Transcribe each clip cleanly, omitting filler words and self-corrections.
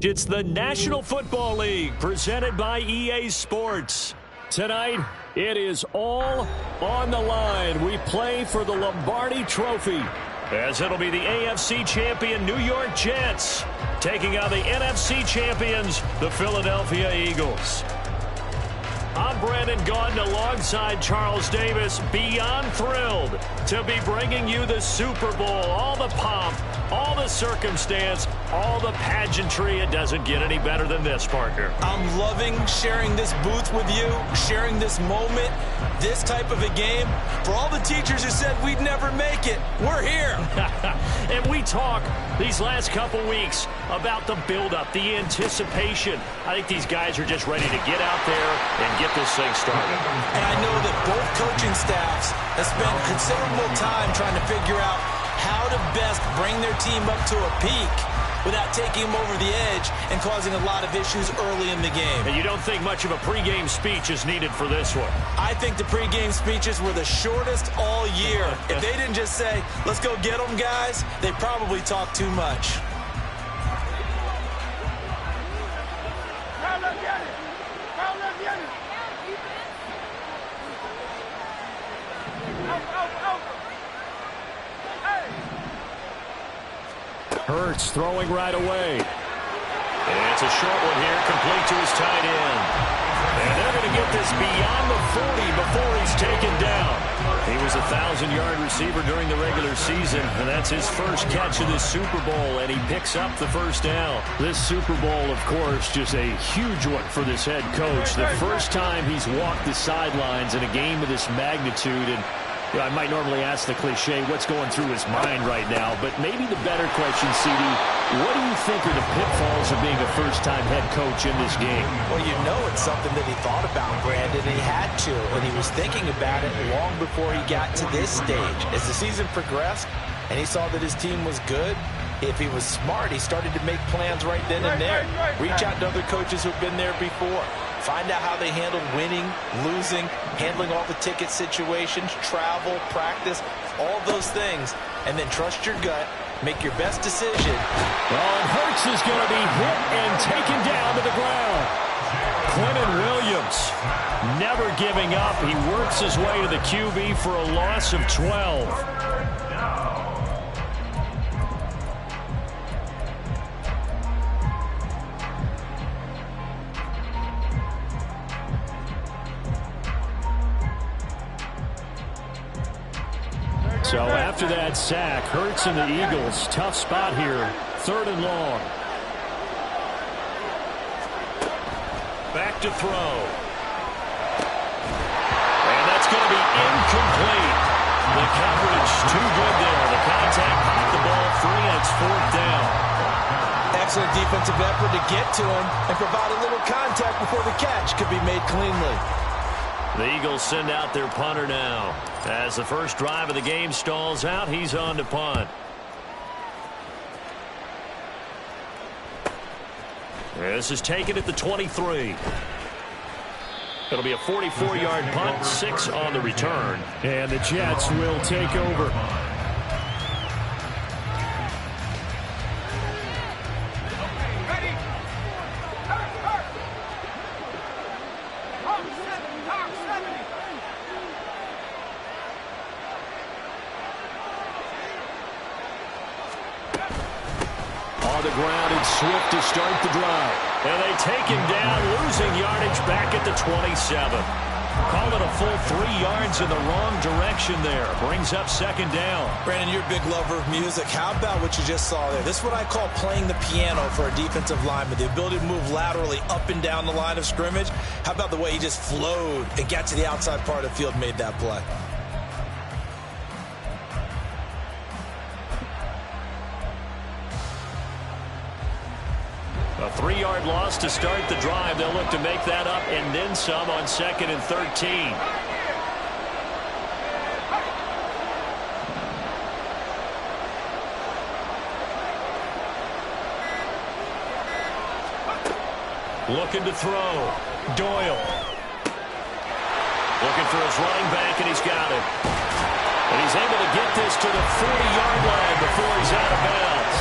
It's the National Football League presented by EA Sports. Tonight, it is all on the line. We play for the Lombardi Trophy, as it'll be the AFC champion New York Jets taking on the NFC champions, the Philadelphia Eagles. I'm Brandon Gaudin alongside Charles Davis, beyond thrilled to be bringing you the Super Bowl. All the pomp, all the circumstance, all the pageantry. It doesn't get any better than this, partner. I'm loving sharing this booth with you, sharing this moment, this type of a game. For all the teachers who said we'd never make it, we're here. And we talk these last couple weeks about the buildup, the anticipation. I think these guys are just ready to get out there and get this thing started. And I know that both coaching staffs have spent considerable time trying to figure out how to best bring their team up to a peak without taking them over the edge and causing a lot of issues early in the game. And you don't think much of a pregame speech is needed for this one? I think the pregame speeches were the shortest all year. If they didn't just say, let's go get them, guys, they probably talked too much. Hurts throwing right away. And it's a short one here, complete to his tight end. And they're going to get this beyond the 40 before he's taken down. He was a 1,000-yard receiver during the regular season, and that's his first catch of this Super Bowl, and he picks up the first down. This Super Bowl, of course, just a huge one for this head coach. The first time he's walked the sidelines in a game of this magnitude, and I might normally ask the cliche, what's going through his mind right now? But maybe the better question, CD, what do you think are the pitfalls of being a first-time head coach in this game? Well, you know it's something that he thought about, Brandon, and he had to. And he was thinking about it long before he got to this stage. As the season progressed and he saw that his team was good, if he was smart, he started to make plans right then and there. Reach out to other coaches who've been there before. Find out how they handled winning, losing, handling all the ticket situations, travel, practice, all those things. And then trust your gut, make your best decision. Well, and Hurts is going to be hit and taken down to the ground. Quentin Williams never giving up. He works his way to the QB for a loss of 12. So after that sack, Hurts and the Eagles, tough spot here, 3rd and long. Back to throw. And that's going to be incomplete. The coverage too good there. The contact popped the ball free, and it's 4th down. Excellent defensive effort to get to him and provide a little contact before the catch could be made cleanly. The Eagles send out their punter now. As the first drive of the game stalls out, he's on to punt. This is taken at the 23. It'll be a 44-yard punt, 6 on the return. And the Jets will take over. Swift to start the drive. And they take him down, losing yardage back at the 27. Call it a full 3 yards in the wrong direction there. Brings up 2nd down. Brandon, you're a big lover of music. How about what you just saw there? This is what I call playing the piano for a defensive lineman. The ability to move laterally up and down the line of scrimmage. How about the way he just flowed and got to the outside part of the field and made that play? A 3-yard loss to start the drive. They'll look to make that up and then some on 2nd and 13. Looking to throw. Doyle. Looking for his running back, and he's got it. And he's able to get this to the 40-yard line before he's out of bounds.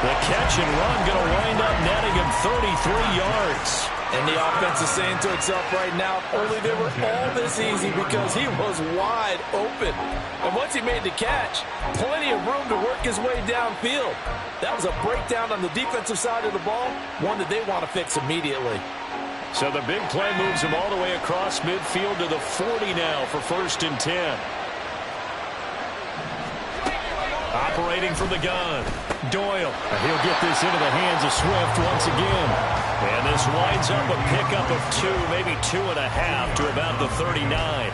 The catch catch and run going to wind up netting him 33 yards. And the offense is saying to itself right now, if only they were all this easy, because he was wide open. And once he made the catch, plenty of room to work his way downfield. That was a breakdown on the defensive side of the ball, one that they want to fix immediately. So the big play moves him all the way across midfield to the 40 now for 1st and 10. Operating from the gun, Doyle. He'll get this into the hands of Swift once again. And this winds up a pickup of 2, maybe 2.5 to about the 39.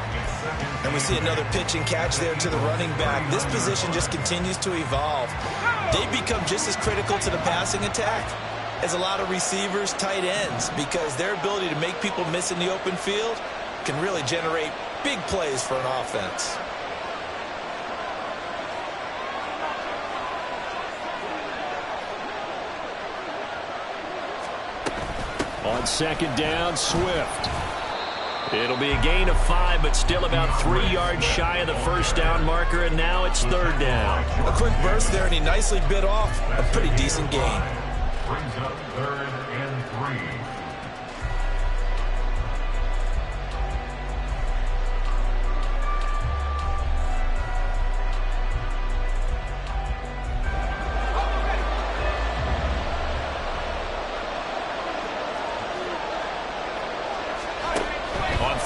And we see another pitch and catch there to the running back. This position just continues to evolve. They become just as critical to the passing attack as a lot of receivers, tight ends, because their ability to make people miss in the open field can really generate big plays for an offense. On 2nd down, Swift. It'll be a gain of 5, but still about 3 yards shy of the 1st down marker, and now it's 3rd down. A quick burst there, and he nicely bit off a pretty decent gain. Brings up 3rd and 3.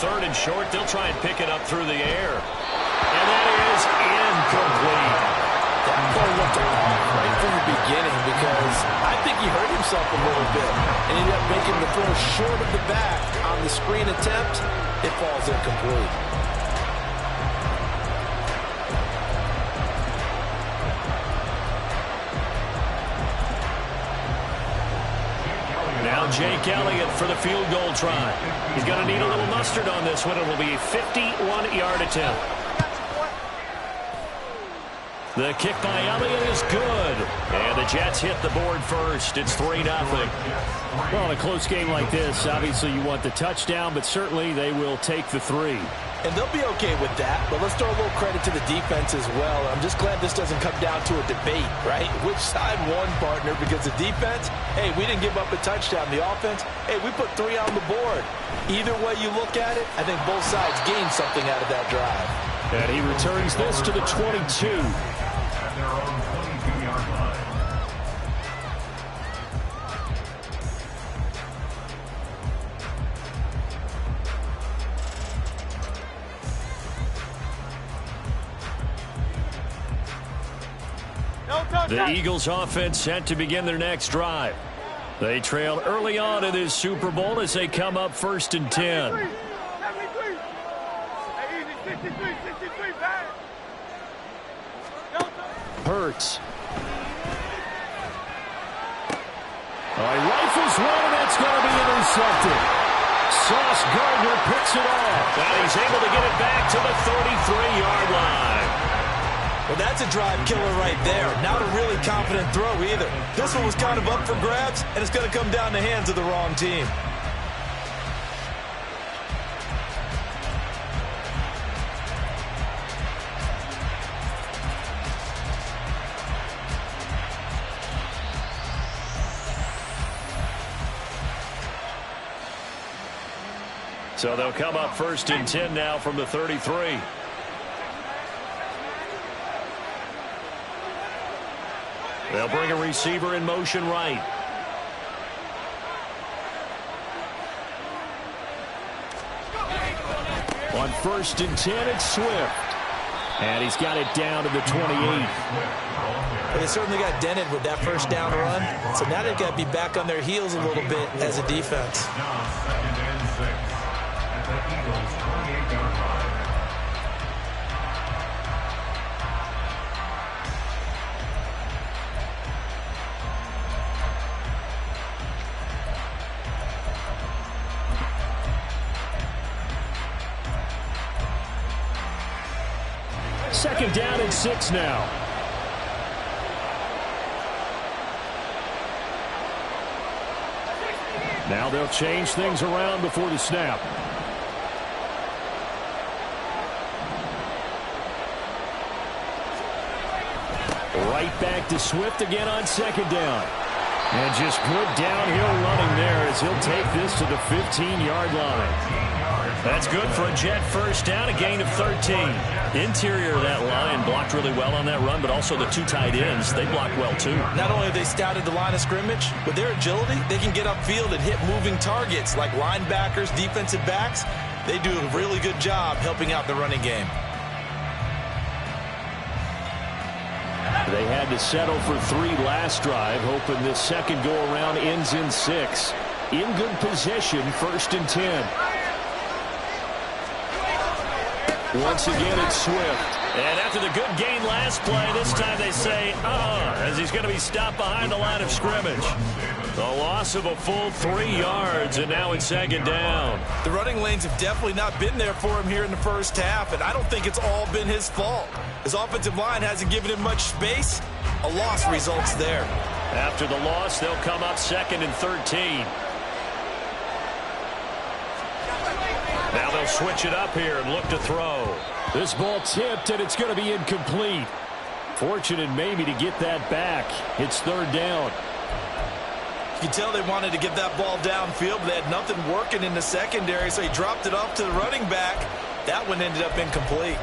Third and short, they'll try and pick it up through the air. And that is incomplete. That ball looked off right from the beginning, because I think he hurt himself a little bit and ended up making the throw short of the back on the screen attempt. It falls incomplete. Now Jake Elliott for the field goal try. He's going to need a little mustard on this one. It will be a 51-yard attempt. The kick by Elliott is good. And the Jets hit the board first. It's 3-0. Well, in a close game like this, obviously you want the touchdown, but certainly they will take the 3. And they'll be okay with that, but let's throw a little credit to the defense as well. I'm just glad this doesn't come down to a debate, right? Which side won, partner? Because the defense, hey, we didn't give up a touchdown. The offense, hey, we put 3 on the board. Either way you look at it, I think both sides gained something out of that drive. And he returns this to the 22. At their own 22-yard line. The Eagles offense set to begin their next drive. They trailed early on in this Super Bowl as they come up 1st and 10. Hurts. He rifles one, and that's going to be intercepted. Sauce Gardner picks it off. And he's able to get it back to the 33-yard line. Well, that's a drive killer right there. Not a really confident throw either. This one was kind of up for grabs, and it's going to come down the hands of the wrong team. So they'll come up 1st and 10 now from the 33. They'll bring a receiver in motion right. On 1st and 10, it's Swift. And he's got it down to the 28. But they certainly got dented with that 1st down run. So now they've got to be back on their heels a little bit as a defense. Now 2nd and 6 at the Eagles' 28-yard line. Second down and 6 now. Now they'll change things around before the snap. Right back to Swift again on 2nd down. And just good downhill running there as he'll take this to the 15-yard line. That's good for a Jet first down, a gain of 13. Interior of that line blocked really well on that run, but also the two tight ends, they blocked well too. Not only have they scouted the line of scrimmage, with their agility, they can get upfield and hit moving targets like linebackers, defensive backs. They do a really good job helping out the running game. They had to settle for 3 last drive, hoping this second go-around ends in 6. In good position, 1st and 10. Once again, it's Swift. And after the good gain last play, this time they say, as he's going to be stopped behind the line of scrimmage. The loss of a full 3 yards, and now it's 2nd down. The running lanes have definitely not been there for him here in the first half, and I don't think it's all been his fault. His offensive line hasn't given him much space. A loss results there. After the loss, they'll come up 2nd and 13. Now they'll switch it up here and look to throw. This ball tipped, and it's going to be incomplete. Fortunate maybe to get that back. It's 3rd down. You can tell they wanted to get that ball downfield, but they had nothing working in the secondary, so he dropped it off to the running back. That one ended up incomplete.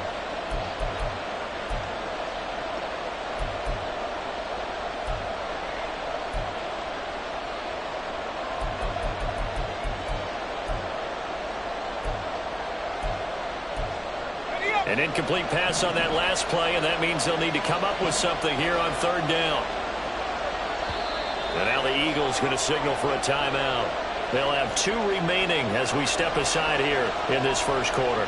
An incomplete pass on that last play, and that means they'll need to come up with something here on 3rd down. And now the Eagles going to signal for a timeout. They'll have 2 remaining as we step aside here in this first quarter.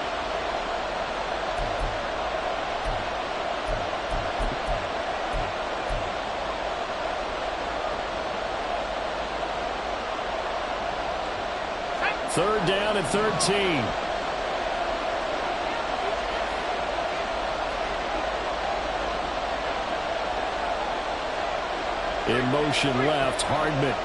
Third down and 13. In motion left, Hardman.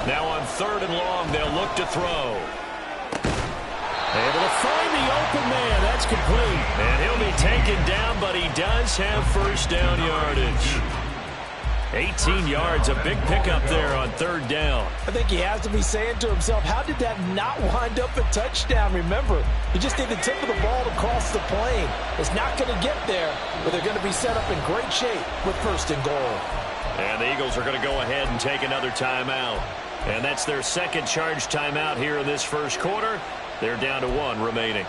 Now on 3rd and long, they'll look to throw. Able to find the open man. That's complete. And he'll be taken down, but he does have first down yardage. 18 yards, a big pickup there on 3rd down. I think he has to be saying to himself, how did that not wind up a touchdown? Remember, he just need the tip of the ball to cross the plane. It's not going to get there, but they're going to be set up in great shape with 1st and goal. And the Eagles are going to go ahead and take another timeout. And that's their 2nd charge timeout here in this first quarter. They're down to 1 remaining.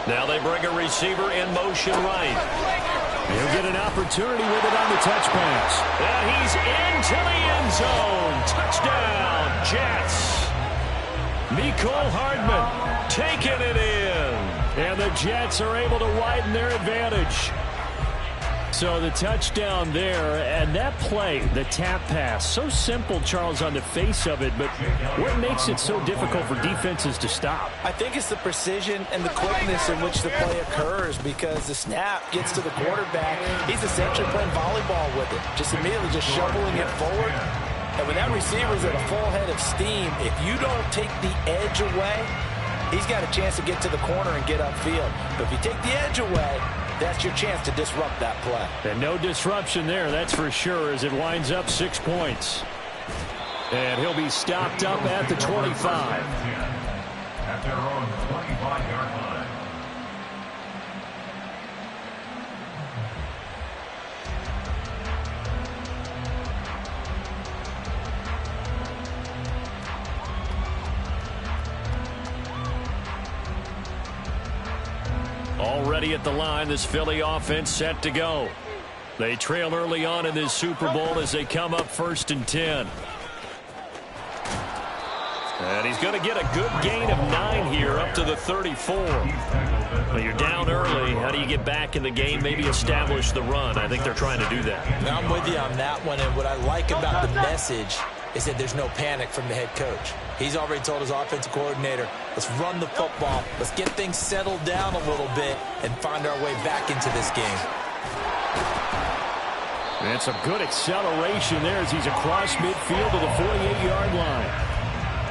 Now they bring a receiver in motion right. He'll get an opportunity with it on the touch pass. And he's into the end zone. Touchdown, Jets. Mecole Hardman taking it in. And the Jets are able to widen their advantage. So the touchdown there, and that play, the tap pass, so simple, Charles, on the face of it, but what makes it so difficult for defenses to stop? I think it's the precision and the quickness in which the play occurs, because the snap gets to the quarterback. He's essentially playing volleyball with it, just immediately just shoveling it forward. And when that receiver's at a full head of steam, if you don't take the edge away, he's got a chance to get to the corner and get upfield. But if you take the edge away, that's your chance to disrupt that play. And no disruption there, that's for sure, as it winds up 6 points. And he'll be stopped up at the 25. At their own 25-yard line. Already at the line, this Philly offense set to go. They trail early on in this Super Bowl as they come up 1st and 10. And he's going to get a good gain of 9 here up to the 34. Well, you're down early. How do you get back in the game, maybe establish the run? I think they're trying to do that. I'm with you on that one, and what I like about the message is that there's no panic from the head coach. He's already told his offensive coordinator, let's run the football, let's get things settled down a little bit and find our way back into this game. And some good acceleration there as he's across midfield to the 48-yard line.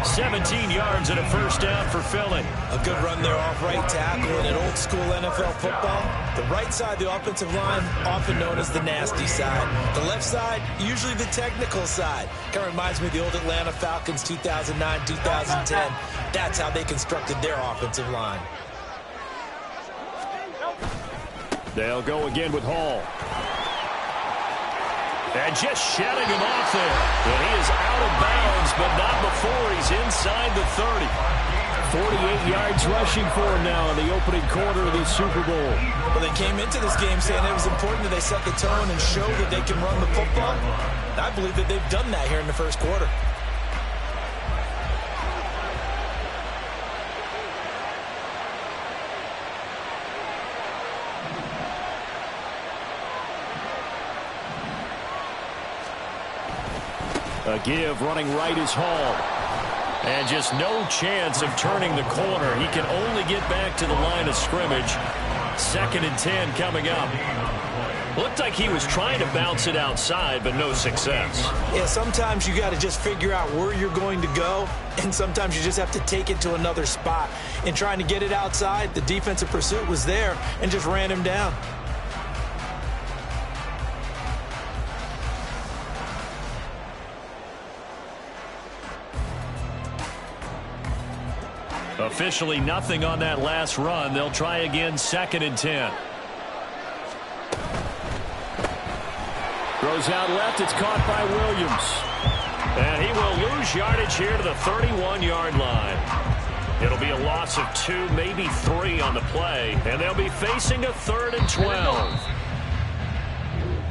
17 yards and a first down for Philly. A good run there off right tackle in an old-school NFL football. The right side, the offensive line, often known as the nasty side. The left side, usually the technical side. Kind of reminds me of the old Atlanta Falcons 2009, 2010. That's how they constructed their offensive line. They'll go again with Hall. And just shedding him off there. And he is out of bounds, but not before he's inside the 30. 48 yards rushing for him now in the opening quarter of the Super Bowl. Well, they came into this game saying it was important that they set the tone and show that they can run the football. And I believe that they've done that here in the first quarter. A give, running right is Hall. And just no chance of turning the corner. He can only get back to the line of scrimmage. 2nd and 10 coming up. Looked like he was trying to bounce it outside, but no success. Yeah, sometimes you got to just figure out where you're going to go, and sometimes you just have to take it to another spot. In trying to get it outside, the defensive pursuit was there and just ran him down. Officially nothing on that last run. They'll try again, 2nd and 10. Throws out left. It's caught by Williams. And he will lose yardage here to the 31-yard line. It'll be a loss of 2, maybe 3 on the play. And they'll be facing a 3rd and 12.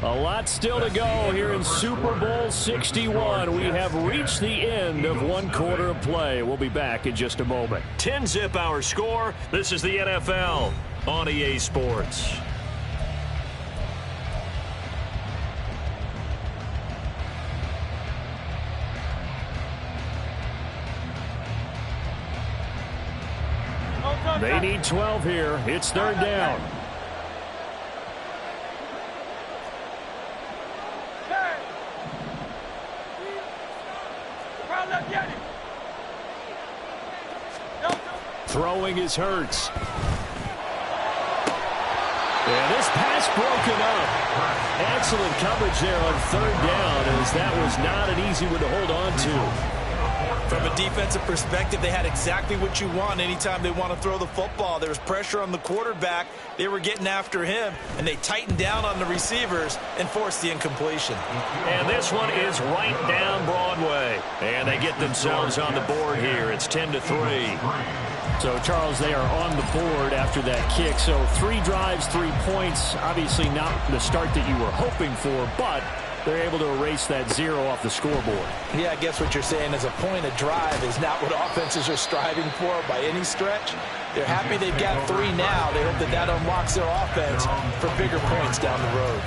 A lot still to go here in Super Bowl 61. We have reached the end of one quarter of play. We'll be back in just a moment. 10-zip our score. This is the NFL on EA Sports. They need 12 here. It's 3rd down. Throwing is Hurts. And this pass broken up. Excellent coverage there on 3rd down, as that was not an easy one to hold on to. From a defensive perspective, they had exactly what you want anytime they want to throw the football. There was pressure on the quarterback. They were getting after him, and they tightened down on the receivers and forced the incompletion. And this one is right down Broadway. And they get themselves on the board here. It's 10-3. So, Charles, they are on the board after that kick. So 3 drives, 3 points. Obviously not the start that you were hoping for, but they're able to erase that 0 off the scoreboard. Yeah, I guess what you're saying is a point of drive is not what offenses are striving for by any stretch. They're happy they've got 3 now. They hope that that unlocks their offense for bigger points down the road.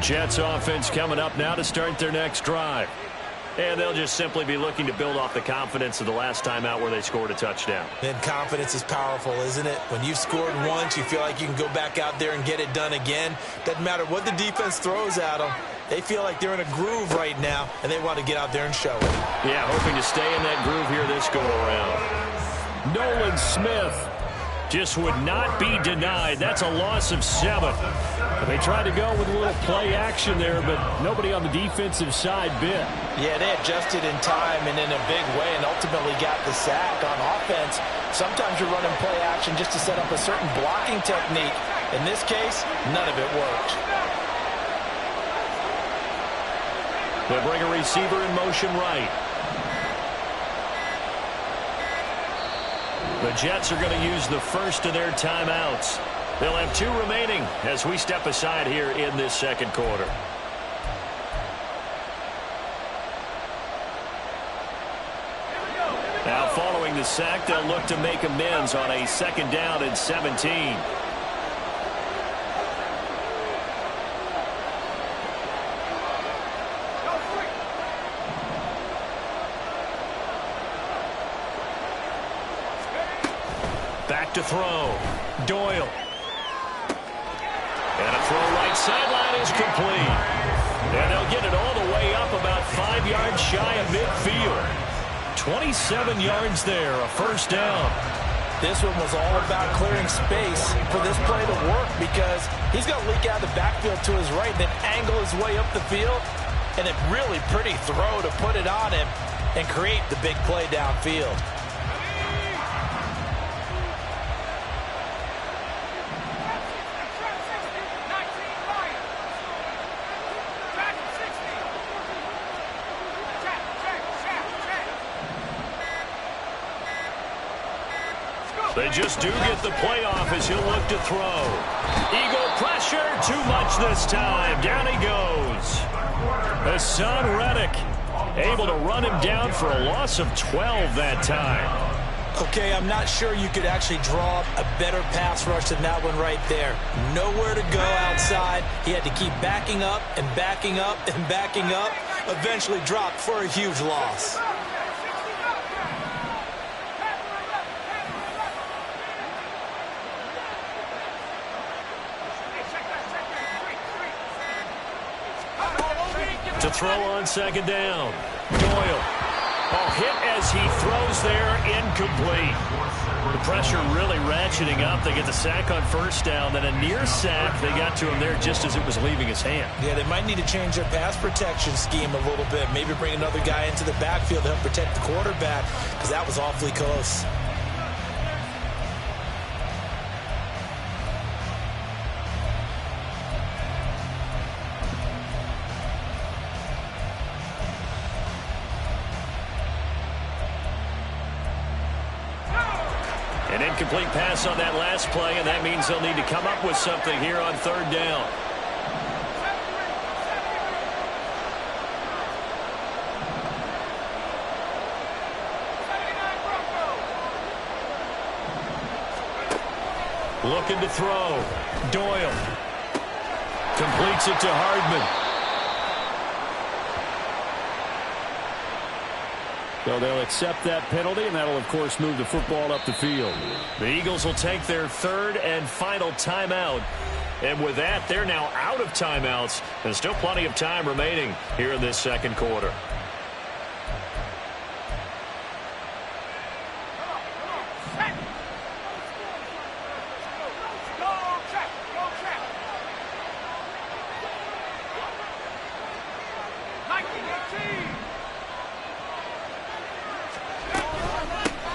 Jets offense coming up now to start their next drive. And they'll just simply be looking to build off the confidence of the last time out where they scored a touchdown. And confidence is powerful, isn't it? When you've scored once, you feel like you can go back out there and get it done again. Doesn't matter what the defense throws at them. They feel like they're in a groove right now, and they want to get out there and show it. Yeah, hoping to stay in that groove here this go-around. Nolan Smith just would not be denied. That's a loss of 7. They tried to go with a little play action there, but nobody on the defensive side bit. Yeah, they adjusted in time and in a big way and ultimately got the sack on offense. Sometimes you're running play action just to set up a certain blocking technique. In this case, none of it worked. They bring a receiver in motion right. The Jets are going to use the first of their timeouts. They'll have 2 remaining as we step aside here in this second quarter. Now following the sack, they'll look to make amends on a 2nd down and 17. Back to throw. Doyle. And a throw right sideline is complete. And they'll get it all the way up about 5 yards shy of midfield. 27 yards there, a first down. This one was all about clearing space for this play to work because he's going to leak out the backfield to his right and then angle his way up the field. And a really pretty throw to put it on him and create the big play downfield. They just do get the play off as he'll look to throw. Eagle pressure, too much this time. Down he goes. Hassan Reddick able to run him down for a loss of 12 that time. Okay, I'm not sure you could actually draw up a better pass rush than that one right there. Nowhere to go outside. He had to keep backing up and backing up and backing up. Eventually dropped for a huge loss. To throw on 2nd down. Doyle. Oh, hit as he throws there, incomplete. The pressure really ratcheting up. They get the sack on 1st down, then a near sack. They got to him there just as it was leaving his hand. Yeah, they might need to change their pass protection scheme a little bit. Maybe bring another guy into the backfield to help protect the quarterback because that was awfully close. An incomplete pass on that last play, and that means they'll need to come up with something here on 3rd down. Looking to throw. Doyle. Completes it to Hardman. So they'll accept that penalty, and that'll, of course, move the football up the field. The Eagles will take their 3rd and final timeout. And with that, they're now out of timeouts. There's still plenty of time remaining here in this second quarter.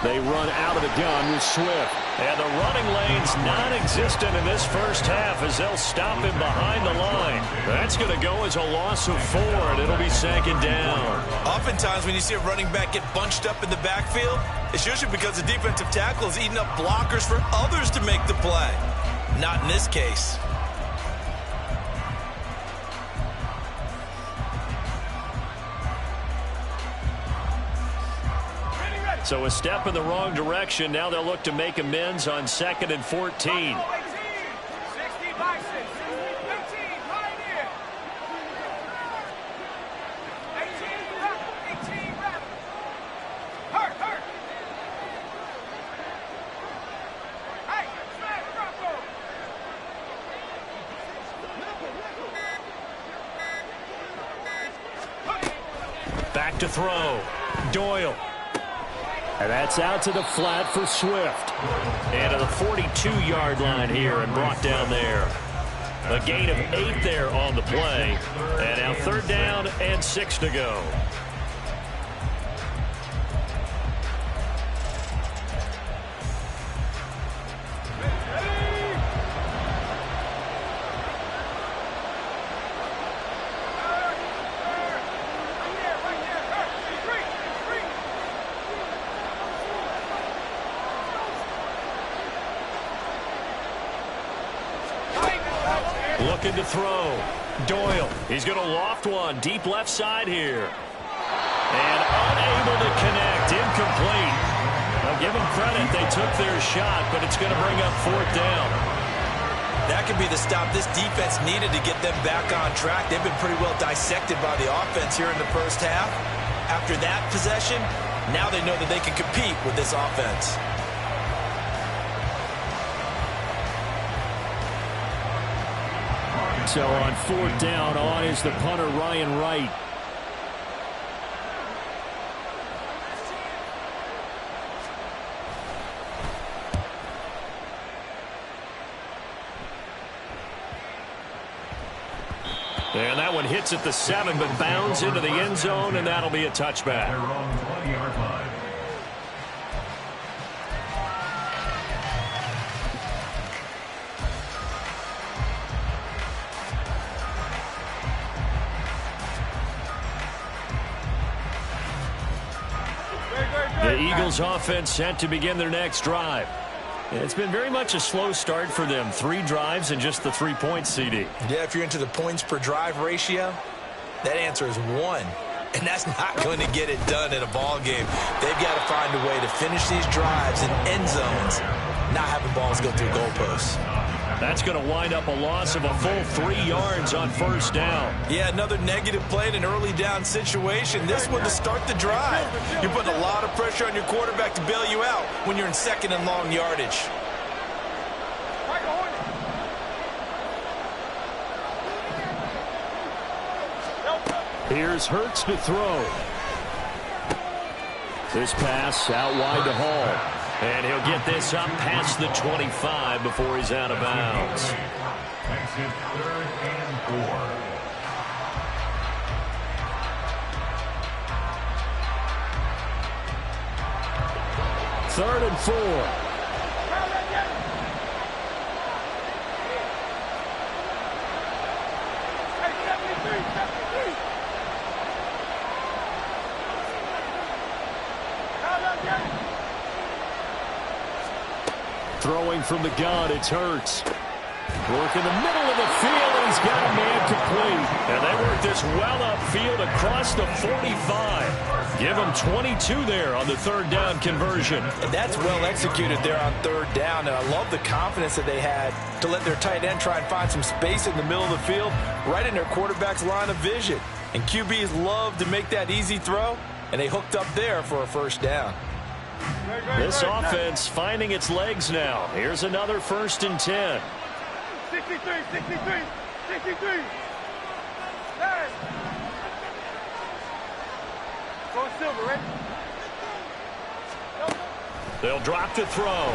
They run out of the gun with Swift. And the running lane's non-existent in this first half as they'll stop him behind the line. That's going to go as a loss of 4, and it'll be 2nd down. Oftentimes when you see a running back get bunched up in the backfield, it's usually because the defensive tackle is eating up blockers for others to make the play. Not in this case. So a step in the wrong direction. Now they'll look to make amends on 2nd and 14. Back to throw. Doyle. And that's out to the flat for Swift. And to the 42-yard line here and brought down there. A gain of 8 there on the play. And now 3rd down and 6 to go. Looking to throw. Doyle, he's going to loft one deep left side here. And unable to connect. Incomplete. Now give them credit. They took their shot, but it's going to bring up fourth down. That could be the stop this defense needed to get them back on track. They've been pretty well dissected by the offense here in the first half. After that possession, now they know that they can compete with this offense. So on fourth down, on is the punter, Ryan Wright. And that one hits at the 7, but bounds into the end zone, and that'll be a touchback. Their own 20-yard line. The Eagles offense set to begin their next drive. It's been very much a slow start for them. 3 drives and just the 3 points, CD. Yeah, if you're into the points per drive ratio, that answer is 1. And that's not going to get it done in a ball game. They've got to find a way to finish these drives in end zones, not having balls go through goalposts. That's going to wind up a loss of a full 3 yards on first down. Yeah, another negative play in an early down situation. This one to start the drive. You're putting a lot of pressure on your quarterback to bail you out when you're in second and long yardage. Here's Hurts to throw. This pass out wide to Hall. And he'll get this up past the 25 before he's out of bounds. Makes it 3rd and 4. Third and 4. Throwing from the gun, it's Hurts. Work in the middle of the field, and he's got a man complete. And they work this well upfield across the 45. Give him 22 there on the third down conversion. And that's well executed there on third down. And I love the confidence that they had to let their tight end try and find some space in the middle of the field, right in their quarterback's line of vision. And QBs love to make that easy throw, and they hooked up there for a first down. This offense finding its legs now. Here's another 1st and 10. 63. Going silver, right? They'll drop to throw.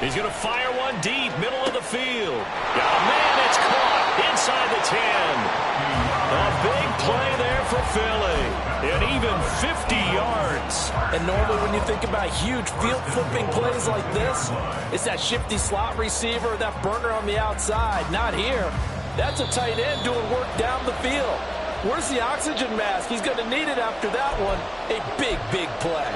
He's going to fire one deep, middle of the field. Oh, man, it's caught inside the 10. A big play there for Philly. And even 50 yards. And normally when you think about huge field-flipping plays like this, it's that shifty slot receiver, that burner on the outside. Not here. That's a tight end doing work down the field. Where's the oxygen mask? He's going to need it after that one. A big, big play.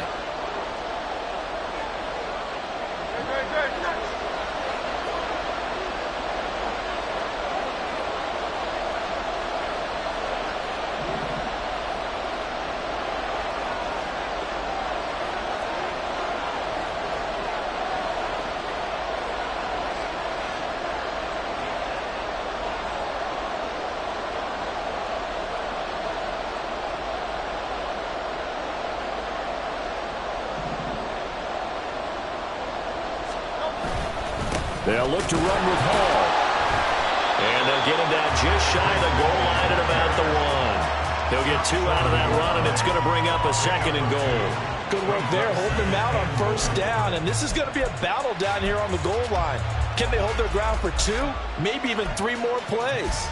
They'll look to run with Hall. And they'll get him down just shy of the goal line at about the 1. He'll get 2 out of that run, and it's going to bring up a 2nd and goal. Good work there, holding him out on first down. And this is going to be a battle down here on the goal line. Can they hold their ground for 2, maybe even 3 more plays?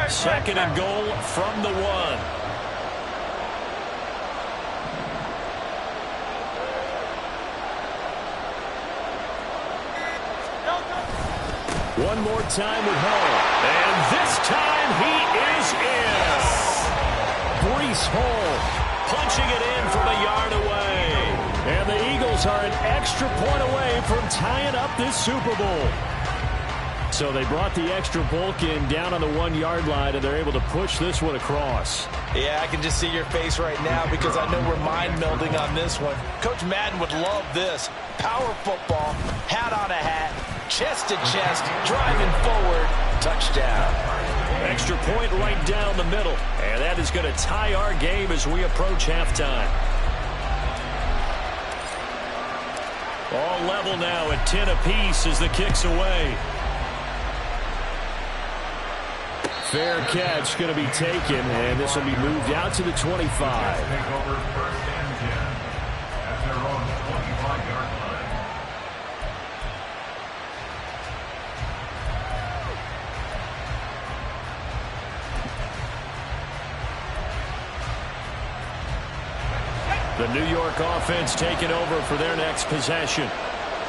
Second and goal from the 1. One more time with Hall. And this time he is in. Breece Hall punching it in from a yard away. And the Eagles are an extra point away from tying up this Super Bowl. So they brought the extra bulk in down on the 1 yard line, and they're able to push this one across. Yeah, I can just see your face right now because I know we're mind melding on this one. Coach Madden would love this. Power football, hat on a hat, chest to chest, driving forward, touchdown. Extra point right down the middle, and that is going to tie our game as we approach halftime. All level now at 10 apiece as the kick's away. Fair catch going to be taken, and this will be moved out to the 25. Take over 1st and 10 at their own 25-yard line. The New York offense taking over for their next possession.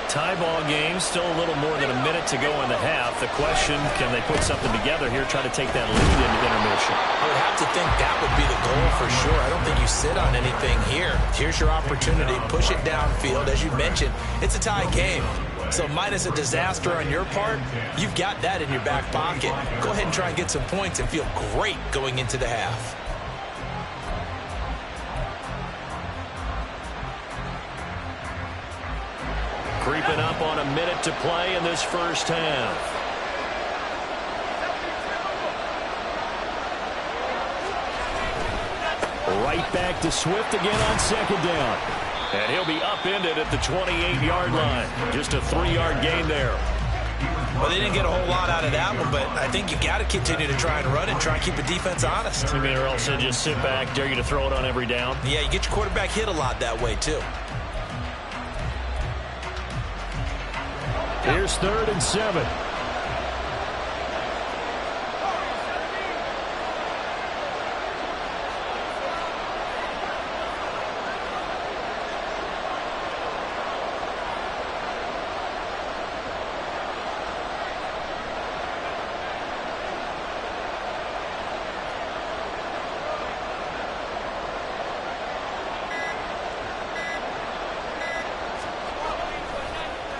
Tie ball game, still a little more than a minute to go in the half. The question, can they put something together here, try to take that lead into intermission? I would have to think that would be the goal for sure. I don't think you sit on anything here. Here's your opportunity. Push it downfield. As you mentioned, it's a tie game. So minus a disaster on your part, you've got that in your back pocket. Go ahead and try and get some points and feel great going into the half. Creeping up on a minute to play in this first half. Right back to Swift again on second down. And he'll be upended at the 28-yard line. Just a 3-yard gain there. Well, they didn't get a whole lot out of that one, but I think you got to continue to try and run and try and keep the defense honest. You mean, or else they just sit back, dare you to throw it on every down? Yeah, you get your quarterback hit a lot that way, too. Here's 3rd and 7.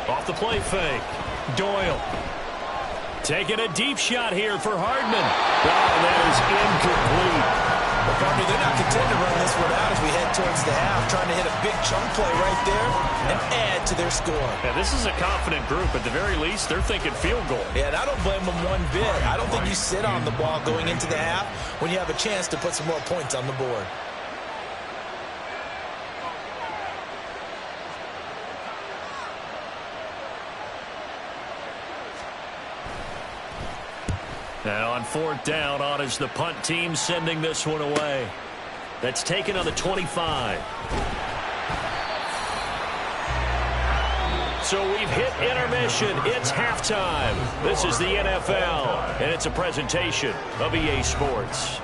Off the play fake. Doyle. Taking a deep shot here for Hardman. Oh, that is incomplete. Well, partner, they're not content to run this one out as we head towards the half, trying to hit a big chunk play right there and add to their score. Yeah, this is a confident group. At the very least, they're thinking field goal. Yeah, and I don't blame them one bit. I don't think you sit on the ball going into the half when you have a chance to put some more points on the board. Now on 4th down, on is the punt team sending this one away. That's taken on the 25. So we've hit intermission. It's halftime. This is the NFL, and it's a presentation of EA Sports.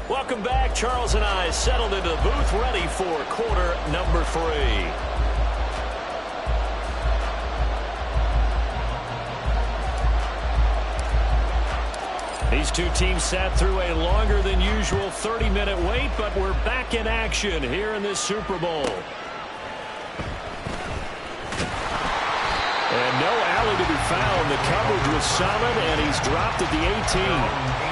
Welcome back. Charles and I settled into the booth, ready for quarter number 3. These two teams sat through a longer than usual 30-minute wait, but we're back in action here in this Super Bowl. And no alley to be found. The coverage was solid, and he's dropped at the 18.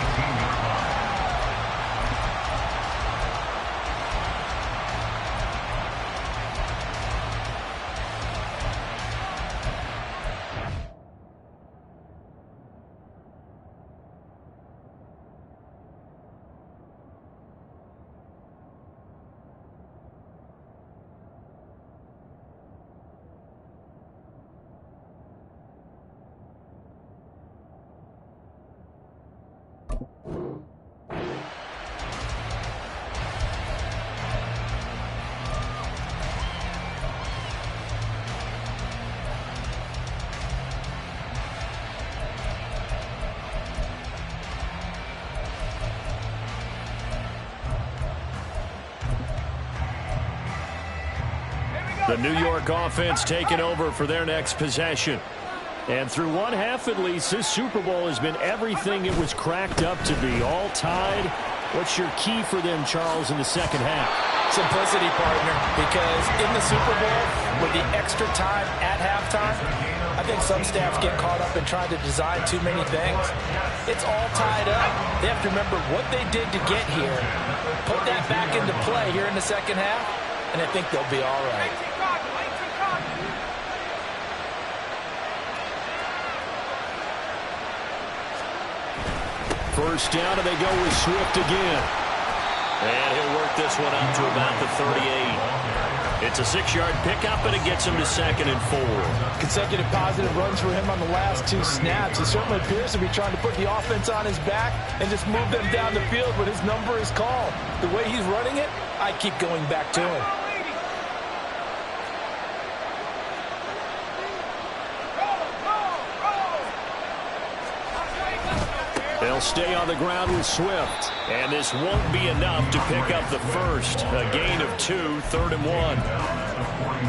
The New York offense taking over for their next possession. And through one half at least, this Super Bowl has been everything it was cracked up to be. All tied. What's your key for them, Charles, in the second half? Simplicity, partner, because in the Super Bowl, with the extra time at halftime, I think some staffs get caught up in trying to design too many things. It's all tied up. They have to remember what they did to get here, put that back into play here in the second half, and I think they'll be all right. First down, and they go with Swift again. And he'll work this one out to about the 38. It's a 6-yard pickup, and it gets him to 2nd and 4. Consecutive positive runs for him on the last 2 snaps. He certainly appears to be trying to put the offense on his back and just move them down the field when his number is called. The way he's running it, I keep going back to him. They'll stay on the ground with Swift. And this won't be enough to pick up the first. A gain of 2, 3rd and 1.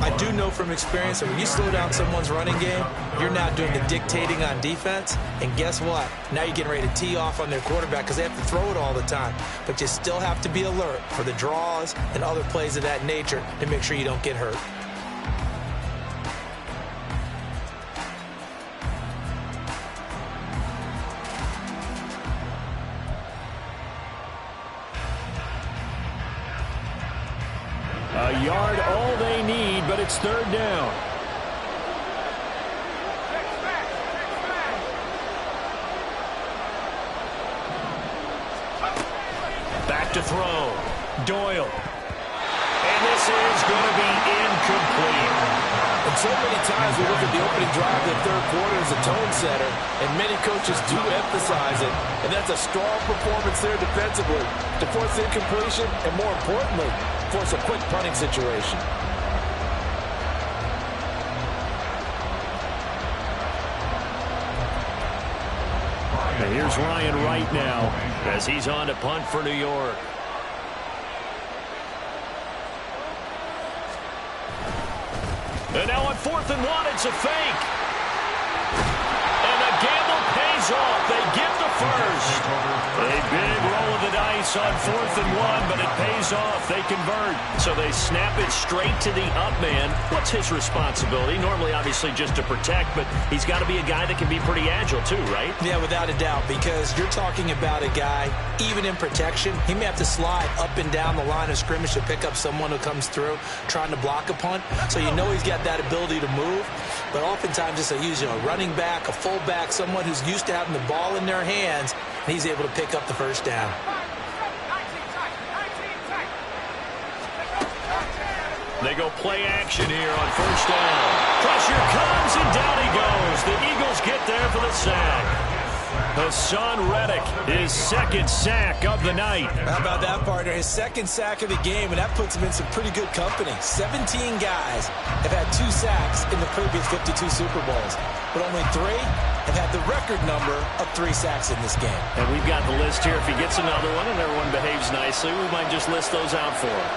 I do know from experience that when you slow down someone's running game, you're now doing the dictating on defense. And guess what? Now you're getting ready to tee off on their quarterback because they have to throw it all the time. But you still have to be alert for the draws and other plays of that nature to make sure you don't get hurt. A yard all they need, but it's 3rd down. Back to throw. Doyle. And this is going to be incomplete. And so many times we look at the opening drive of the third quarter as a tone setter, and many coaches do emphasize it. And that's a strong performance there defensively to force incompletion and, more importantly, force a quick punting situation. And here's Ryan Wright now as he's on to punt for New York. And now on 4th and 1, it's a fake. And the gamble pays off. They get the first. A big roll of the dice on 4th and 1, but it pays off. They convert. So they snap it straight to the up man. What's his responsibility? Normally, obviously, just to protect, but he's got to be a guy that can be pretty agile too, right? Yeah, without a doubt, because you're talking about a guy, even in protection, he may have to slide up and down the line of scrimmage to pick up someone who comes through trying to block a punt. So you know he's got that ability to move. But oftentimes it's a running back, a fullback, someone who's used to having the ball in their hands, and he's able to pick up the first down. They go play action here on 1st down. Pressure comes, and down he goes. The Eagles get there for the sack. Hassan Reddick, his 2nd sack of the night. How about that, partner? His 2nd sack of the game, and that puts him in some pretty good company. 17 guys have had 2 sacks in the previous 52 Super Bowls, but only 3 have had the record number of 3 sacks in this game. And we've got the list here. If he gets another one and everyone behaves nicely, we might just list those out for him.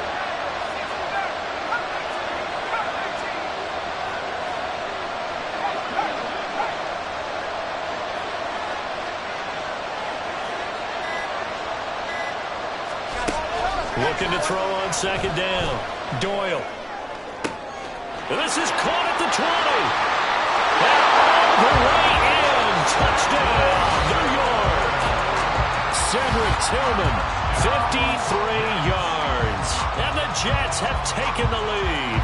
Looking to throw on 2nd down. Doyle. And this is caught at the 20. And all the way in. Touchdown, New York. Cedric Tillman, 53 yards. And the Jets have taken the lead.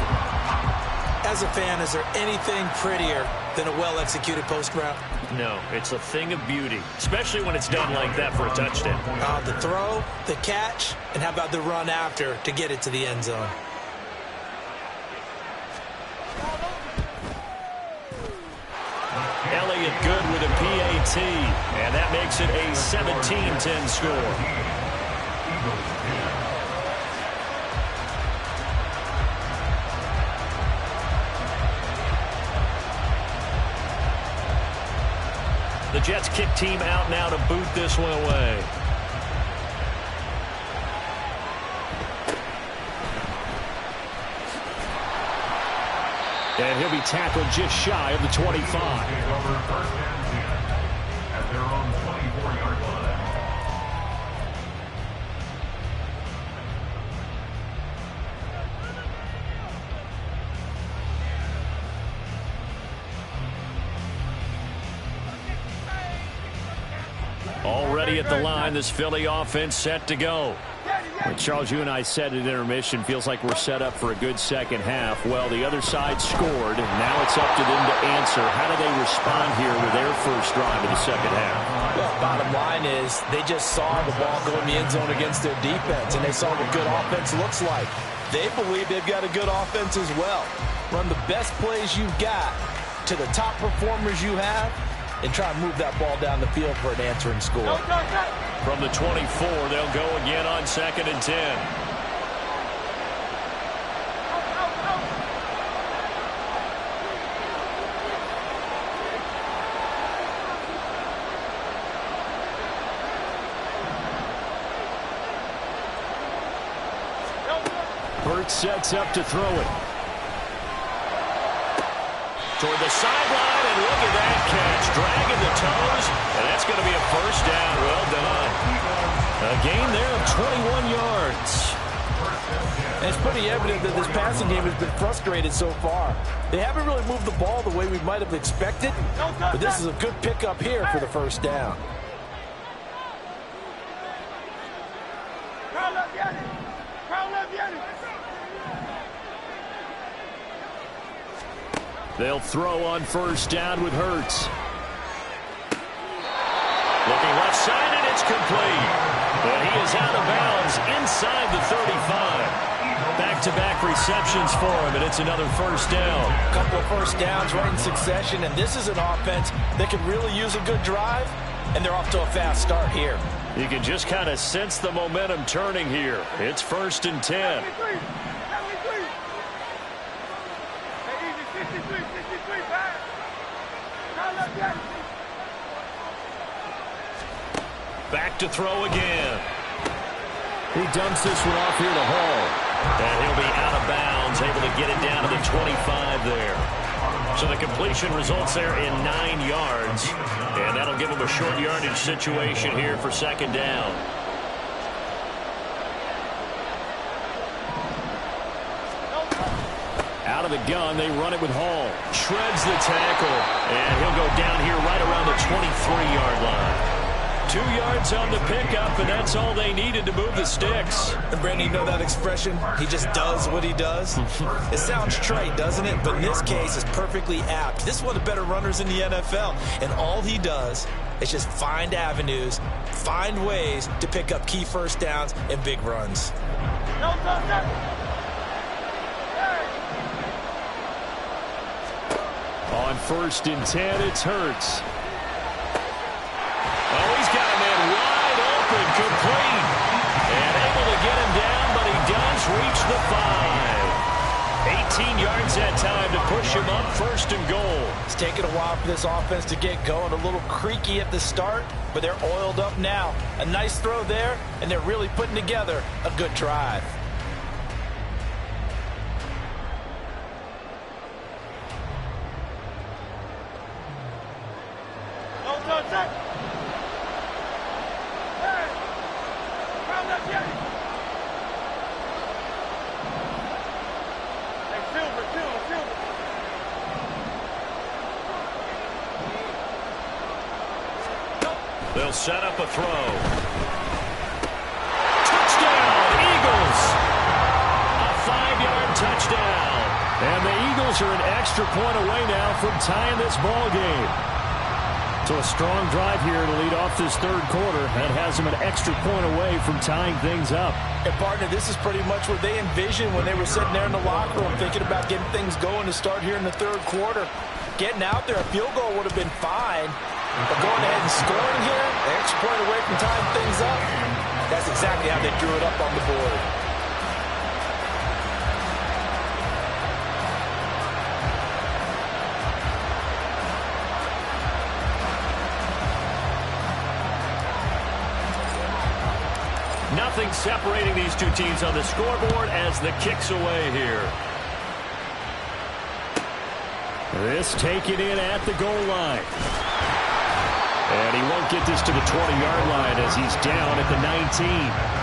As a fan, is there anything prettier than a well-executed post route? No, it's a thing of beauty, especially when it's done like that for a touchdown. The throw, the catch, and how about the run after to get it to the end zone? Elliott good with a PAT, and that makes it a 17-10 score. The Jets kick team out now to boot this one away. And he'll be tackled just shy of the 25. Take over first and 10 at their own 24-yard line. Already at the line, this Philly offense set to go. Well, Charles, you and I said at intermission, feels like we're set up for a good second half. Well, the other side scored. Now it's up to them to answer. How do they respond here with their first drive of the second half? Well, bottom line is they just saw the ball go in the end zone against their defense, and they saw what good offense looks like. They believe they've got a good offense as well. Run the best plays you've got to the top performers you have, and try and move that ball down the field for an answering score. From the 24, they'll go again on 2nd and 10. Hurts sets up to throw it. Toward the sideline, and look at that catch. Dragging the toes, and that's going to be a first down. Well done. A gain there of 21 yards. And it's pretty evident that this passing game has been frustrated so far. They haven't really moved the ball the way we might have expected, but this is a good pickup here for the first down. They'll throw on first down with Hurts. Looking left side, and it's complete. But he is out of bounds inside the 35. Back-to-back receptions for him, and it's another first down. A couple of first downs right in succession, and this is an offense that could really use a good drive, and they're off to a fast start here. You can just kind of sense the momentum turning here. It's 1st and 10. Back to throw again. He dumps this one off here to Hall. And he'll be out of bounds, able to get it down to the 25 there. So the completion results there in 9 yards. And that'll give him a short yardage situation here for 2nd down. Out of the gun, they run it with Hall. Shreds the tackle. And he'll go down here right around the 23-yard line. 2 yards on the pickup, and that's all they needed to move the sticks. And Brandon, you know that expression? He just does what he does. It sounds trite, doesn't it? But in this case, it's perfectly apt. This is one of the better runners in the NFL, and all he does is just find avenues, find ways to pick up key first downs and big runs. On 1st and 10, it's Hurts. Oh, he's got a man wide open, complete. And able to get him down, but he does reach the 5. 18 yards that time to push him up 1st and goal. It's taken a while for this offense to get going. A little creaky at the start, but they're oiled up now. A nice throw there, and they're really putting together a good drive. They'll set up a throw. Touchdown, Eagles! A 5-yard touchdown. And the Eagles are an extra point away now from tying this ball game. So a strong drive here to lead off this 3rd quarter. That has them an extra point away from tying things up. And, partner, this is pretty much what they envisioned when they were sitting there in the locker room thinking about getting things going to start here in the 3rd quarter. Getting out there, a field goal would have been fine. But going ahead and scoring here, an extra point away from tying things up, that's exactly how they drew it up on the board. Nothing separating these two teams on the scoreboard as the kick's away here. This taken in at the goal line. And he won't get this to the 20-yard line as he's down at the 19.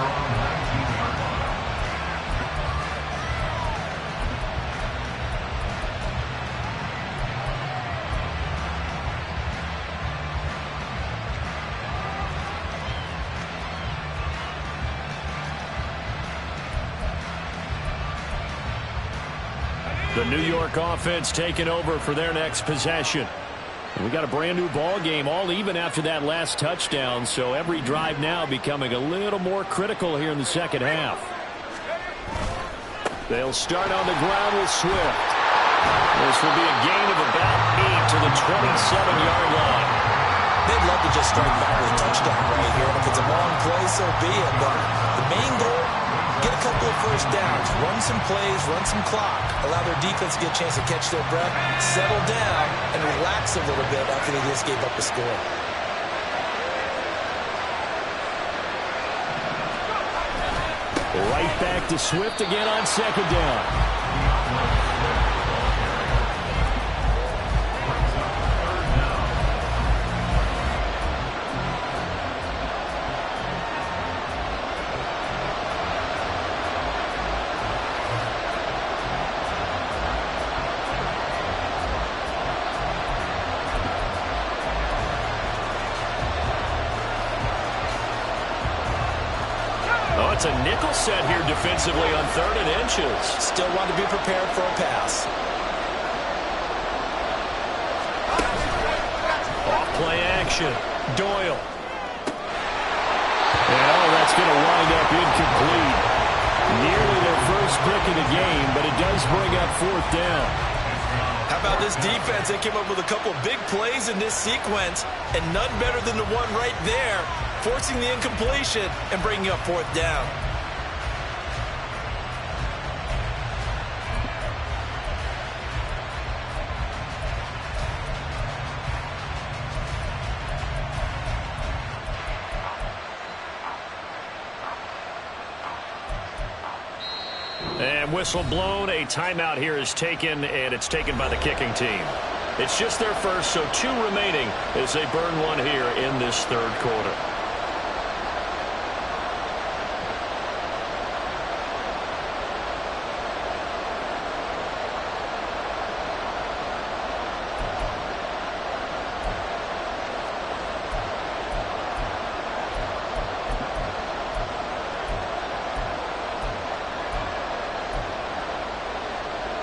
The New York offense taking over for their next possession. And we got a brand new ball game, all even after that last touchdown, so every drive now becoming a little more critical here in the second half. They'll start on the ground with Swift. This will be a gain of about 8 to the 27-yard line. They'd love to just strike back with a touchdown right here, and if it's a long play, so be it. But the main goal, get a couple of first downs, run some plays, run some clock, allow their defense to get a chance to catch their breath, settle down, and relax a little bit after they just gave up a score. Right back to Swift again on second down. It's a nickel set here defensively on 3rd and inches. Still want to be prepared for a pass. Off play action. Doyle. And that's going to wind up incomplete. Nearly their first pick of the game, but it does bring up 4th down. How about this defense? They came up with a couple of big plays in this sequence, and none better than the one right there, forcing the incompletion and bringing up 4th down. And whistle blown. A timeout here is taken, and it's taken by the kicking team. It's just their first, so 2 remaining as they burn one here in this 3rd quarter.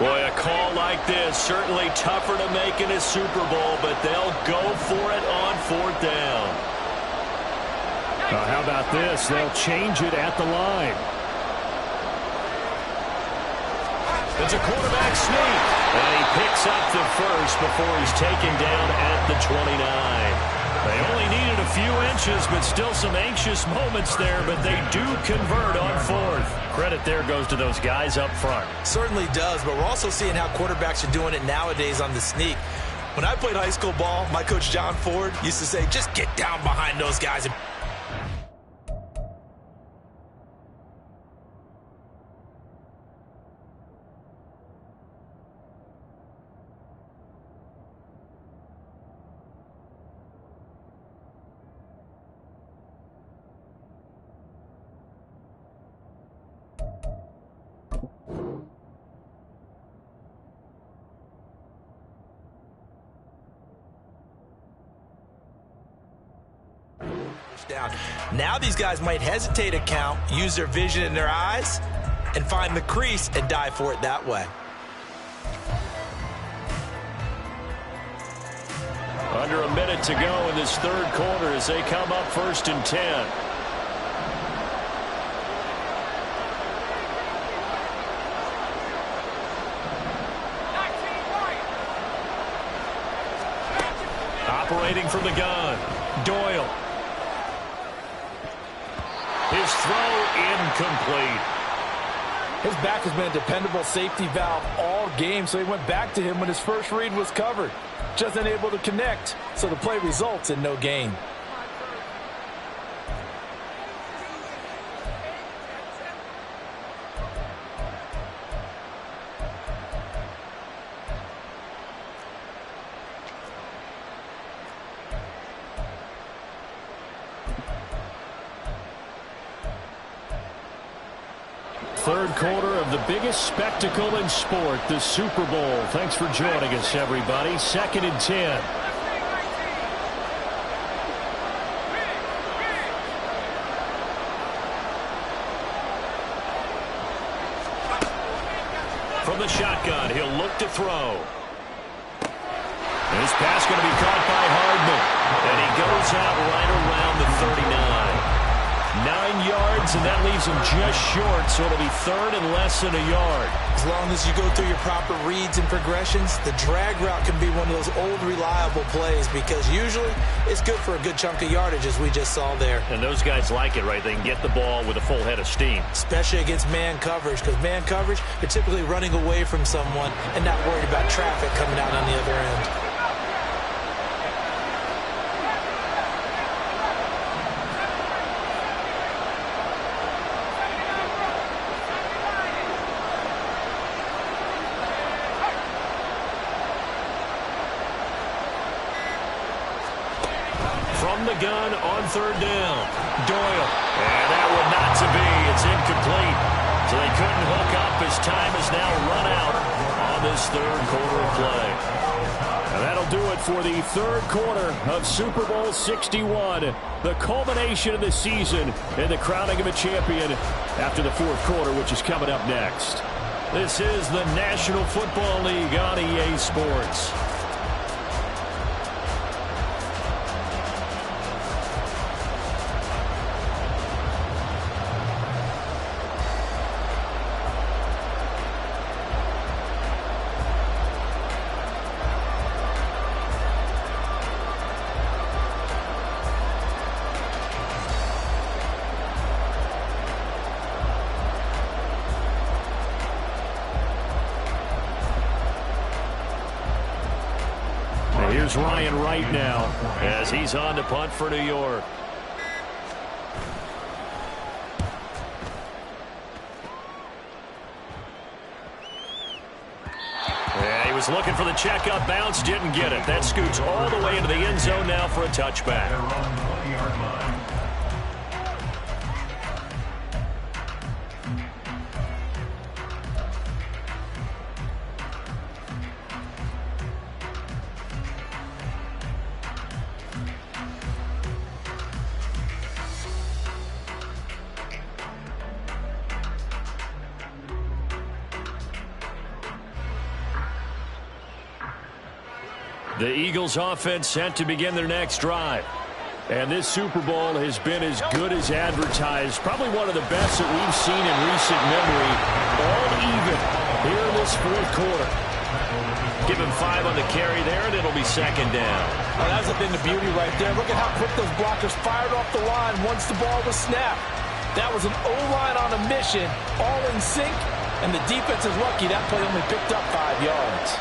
Boy, a call like this, certainly tougher to make in a Super Bowl, but they'll go for it on 4th down. How about this? They'll change it at the line. It's a quarterback sneak, and he picks up the first before he's taken down at the 29. They only needed a few inches, but still some anxious moments there, but they do convert on 4th. Credit there goes to those guys up front. Certainly does, but we're also seeing how quarterbacks are doing it nowadays on the sneak. When I played high school ball, my coach John Ford used to say, just get down behind those guys. Down. Now these guys might hesitate a count, use their vision in their eyes, and find the crease and dive for it that way. Under a minute to go in this 3rd quarter as they come up 1st and 10. Operating from the gun, Doyle. His throw incomplete. His back has been a dependable safety valve all game, so he went back to him when his first read was covered. Just unable to connect, so the play results in no gain. third quarter of the biggest spectacle in sport, the Super Bowl. Thanks for joining us, everybody. 2nd and 10. From the shotgun, he'll look to throw. This pass going to be caught by Hardman. And he goes out right around the 39. 9 yards, and that leaves him just short, so it'll be 3rd and less than a yard. As long as you go through your proper reads and progressions, the drag route can be one of those old reliable plays because usually it's good for a good chunk of yardage, as we just saw there. And those guys like it, right? They can get the ball with a full head of steam. Especially against man coverage, because man coverage, you're typically running away from someone and not worried about traffic coming out on the other end. From the gun on 3rd down. Doyle. And that one not to be. It's incomplete. So they couldn't hook up as time has now run out on this 3rd quarter of play. And that'll do it for the 3rd quarter of Super Bowl 61. The culmination of the season and the crowning of a champion after the 4th quarter, which is coming up next. This is the National Football League on EA Sports. Here's Ryan Wright now as he's on to punt for New York. Yeah, he was looking for the checkup bounce, didn't get it. That scoots all the way into the end zone now for a touchback. The Eagles offense set to begin their next drive. And this Super Bowl has been as good as advertised. Probably one of the best that we've seen in recent memory. All even here in this 4th quarter. Give him 5 on the carry there, and it'll be 2nd down. Oh, that's the thing, the beauty right there. Look at how quick those blockers fired off the line once the ball was snapped. That was an O-line on a mission, all in sync, and the defense is lucky that play only picked up 5 yards.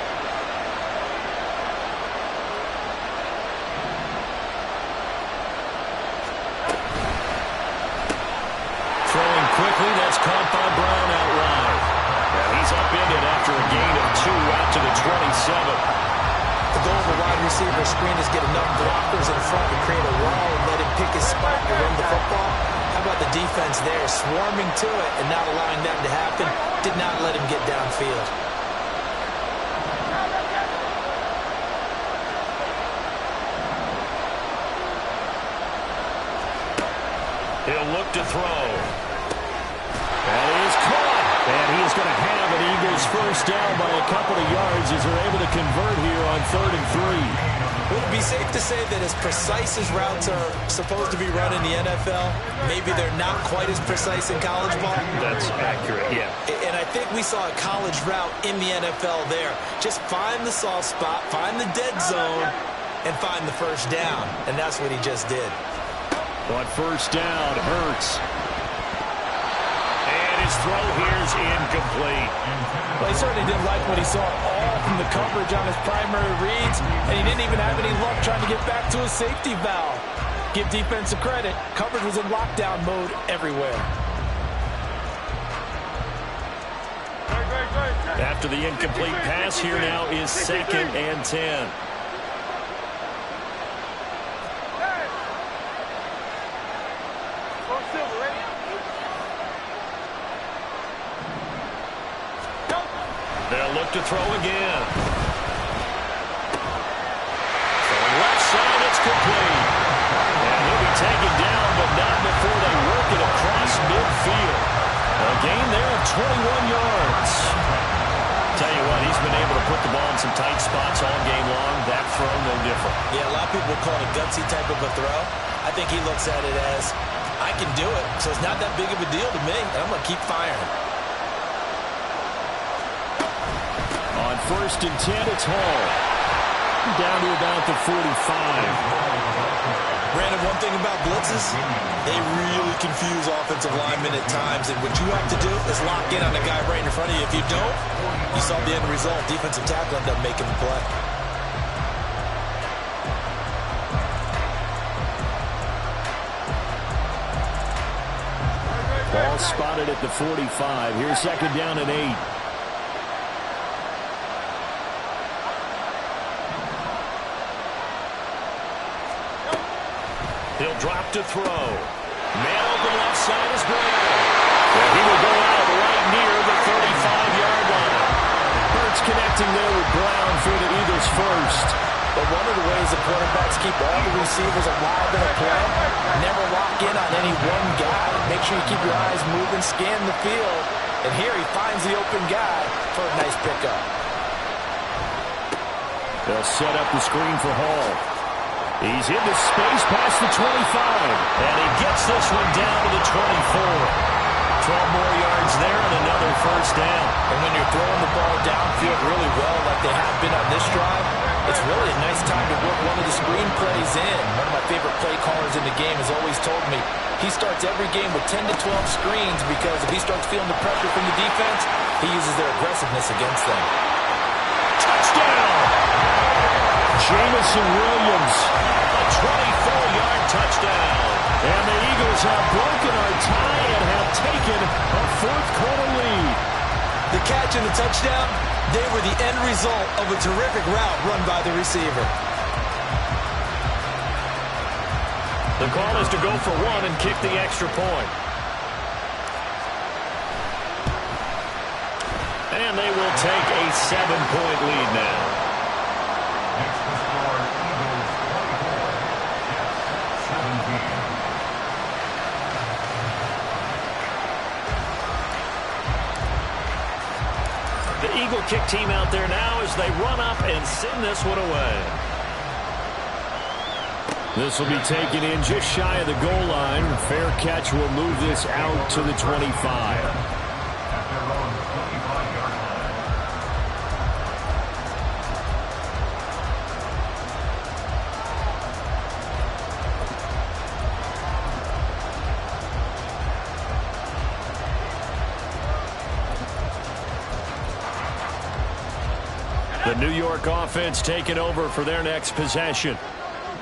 Throwing quickly, that's caught by Brown out wide. And he's upended after a gain of 2 out to the 27. The goal of a wide receiver screen is get enough blockers in front to create a wall and let him pick his spot to run the football. How about the defense there, swarming to it and not allowing that to happen? Did not let him get downfield. He'll look to throw. That is caught. And he is going to have an Eagles first down by a couple of yards as they're able to convert here on 3rd and 3. Would it be safe to say that as precise as routes are supposed to be run in the NFL, maybe they're not quite as precise in college ball? That's accurate, yeah. And I think we saw a college route in the NFL there. Just find the soft spot, find the dead zone, and find the first down. And that's what he just did. On 1st down, Hurts. And his throw here is incomplete. Well, he certainly didn't like what he saw all from the coverage on his primary reads, and he didn't even have any luck trying to get back to his safety valve. Give defense a credit. Coverage was in lockdown mode everywhere. After the incomplete pass, here now is 2nd and 10. They'll look to throw again. Throwing left side, it's complete. And he'll be taken down, but not before they work it across midfield. A gain there of 21 yards. Tell you what, he's been able to put the ball in some tight spots all game long. That throw, no different. Yeah, a lot of people call it a gutsy type of a throw. I think he looks at it as, I can do it, so it's not that big of a deal to me, and I'm going to keep firing. On 1st and 10, it's Hall. Down to about the 45. Brandon, one thing about blitzes, they really confuse offensive linemen at times, and what you have to do is lock in on the guy right in front of you. If you don't, you saw the end result. Defensive tackle ended up making the play. Ball spotted at the 45. Here's 2nd down and 8. He'll drop to throw. Man open left side is Brown. Well, he will go out right near the 35-yard line. Hurts connecting there with Brown for the Eagles first. But one of the ways the quarterbacks keep all the receivers alive in a play, never lock in on any one guy. Make sure you keep your eyes moving, scan the field. And here he finds the open guy for a nice pickup. They'll set up the screen for Hall. He's into space past the 25. And he gets this one down to the 24. 12 more yards there and another first down. And when you're throwing the ball downfield really well like they have been on this drive, it's really a nice time to work one of the screen plays in. One of my favorite play callers in the game has always told me he starts every game with 10 to 12 screens because if he starts feeling the pressure from the defense, he uses their aggressiveness against them. Touchdown! Jamison Williams, a 24-yard touchdown. And the Eagles have broken our tie and have taken a 4th-quarter lead. The catch and the touchdown, they were the end result of a terrific route run by the receiver. The call is to go for one and kick the extra point. And they will take a 7-point lead now. Next to score, Eagles 24, Jets 17. The Eagle kick team out there now as they run up and send this one away. This will be taken in just shy of the goal line. Fair catch will move this out to the 25. The New York offense taking over for their next possession.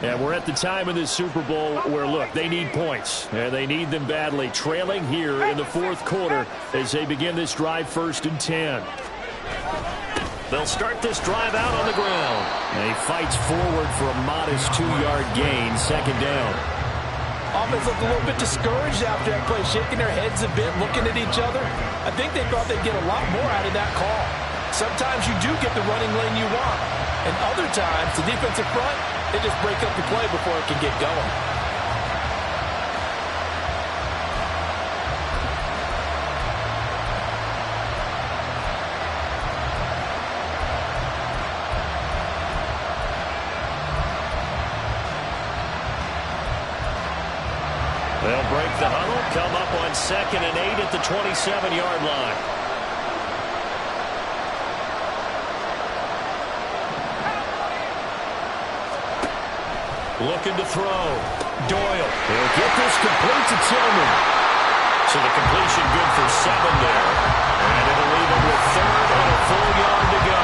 And we're at the time of this Super Bowl where, look, they need points. And they need them badly. Trailing here in the 4th quarter as they begin this drive 1st and 10. They'll start this drive out on the ground. And he fights forward for a modest 2-yard gain, 2nd down. Offense looked a little bit discouraged after that play, shaking their heads a bit, looking at each other. I think they thought they'd get a lot more out of that call. Sometimes you do get the running lane you want. And other times, the defensive front, they just break up the play before it can get going. They'll break the huddle, come up on 2nd and 8 at the 27-yard line. Looking to throw. Doyle. He'll get this complete to Tillman. So the completion good for 7 there. And it'll leave him with 3rd and a full yard to go.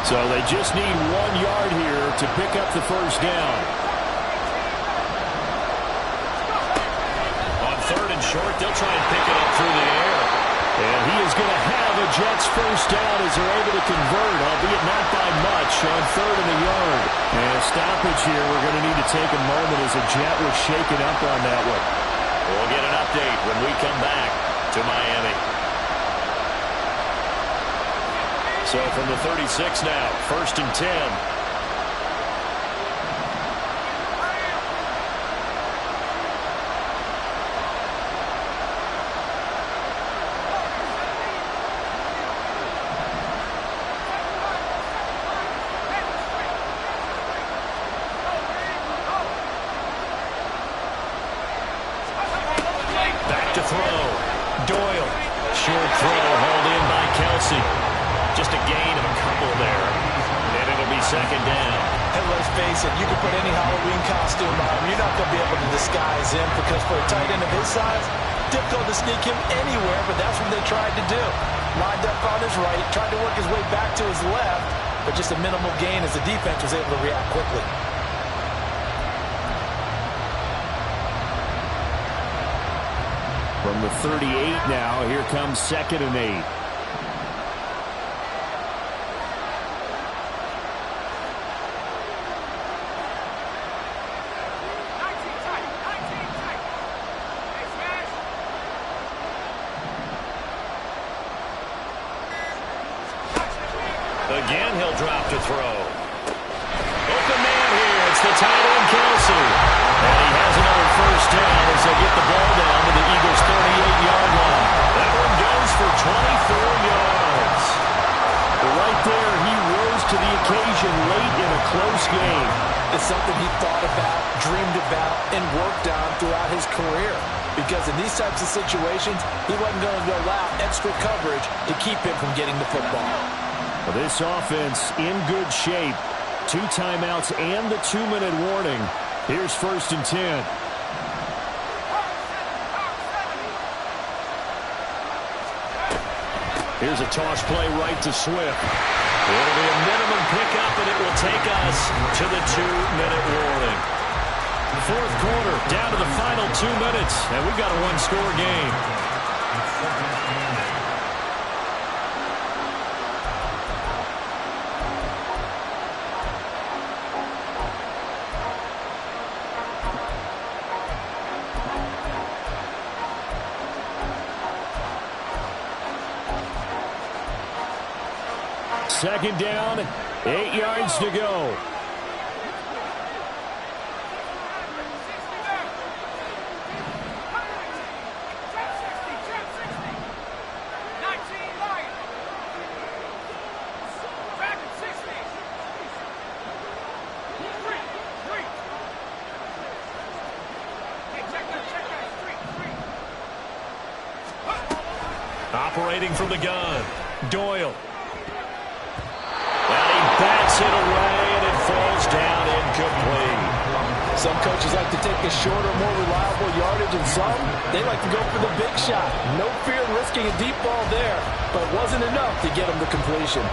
So they just need 1 yard here to pick up the first down. On 3rd and short, they'll try and pick it up through the air. And he is going to have a Jets first down as they're able to convert, albeit not by much, on 3rd and a yard. And a stoppage here we're going to need to take a moment as a Jet was shaken up on that one. We'll get an update when we come back to Miami. So from the 36 now, 1st and 10. Just a gain of a couple there. And it'll be 2nd down. And let's face it, you can put any Halloween costume on. You're not going to be able to disguise him because for a tight end of his size, difficult to sneak him anywhere, but that's what they tried to do. Lined up on his right, tried to work his way back to his left, but just a minimal gain as the defense was able to react quickly. From the 38 now, here comes 2nd and 8. Again, he'll drop to throw. Open man here. It's the tight end, Kelsey. And he has another first down as they get the ball down to the Eagles' 38-yard line. That one goes for 24 yards. Right there, he rose to the occasion late in a close game. It's something he thought about, dreamed about, and worked on throughout his career. Because in these types of situations, he wasn't going to allow extra coverage to keep him from getting the football. This offense in good shape. 2 timeouts and the 2-minute warning. Here's 1st and 10. Here's a toss play right to Swift. It'll be a minimum pickup, and it will take us to the 2-minute warning. 4th quarter, down to the final 2 minutes, and we've got a 1-score game. Second down, 8 yards to go. Operating from the gun, Doyle. And he bats it away, and it falls down incomplete. Some coaches like to take the shorter, more reliable yardage, and some, they like to go for the big shot. No fear in risking a deep ball there, but it wasn't enough to get him to completion.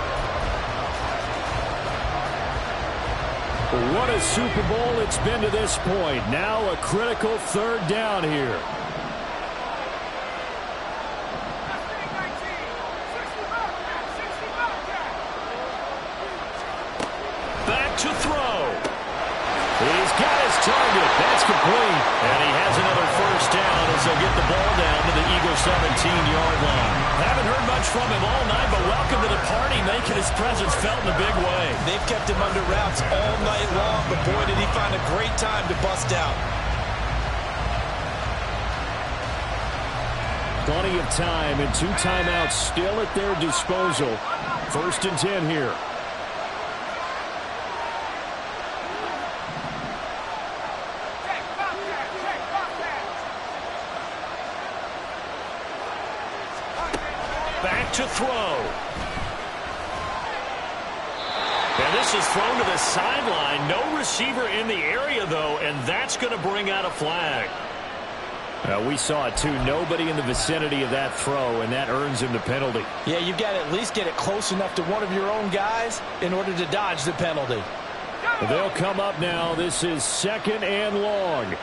What a Super Bowl it's been to this point. Now a critical 3rd down here. To throw. He's got his target. That's complete. And he has another first down as they'll get the ball down to the Eagles' 17-yard line. Haven't heard much from him all night, but welcome to the party, making his presence felt in a big way. They've kept him under wraps all night long, but boy, did he find a great time to bust out. Plenty of time and 2 timeouts still at their disposal. 1st and 10 here. Back to throw. And this is thrown to the sideline. No receiver in the area, though, and that's going to bring out a flag. We saw it, too. Nobody in the vicinity of that throw, and that earns him the penalty. Yeah, you've got to at least get it close enough to one of your own guys in order to dodge the penalty. They'll come up now. This is 2nd and long.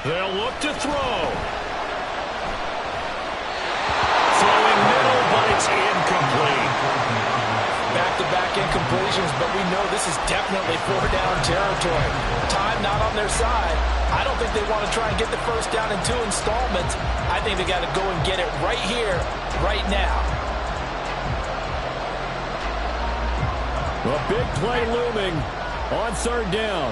They'll look to throw. Throwing middle, but it's incomplete. Back-to-back incompletions, but we know this is definitely 4-down territory. Time not on their side. I don't think they want to try and get the first down in 2 installments. I think they got to go and get it right here, right now. A big play looming on 3rd down.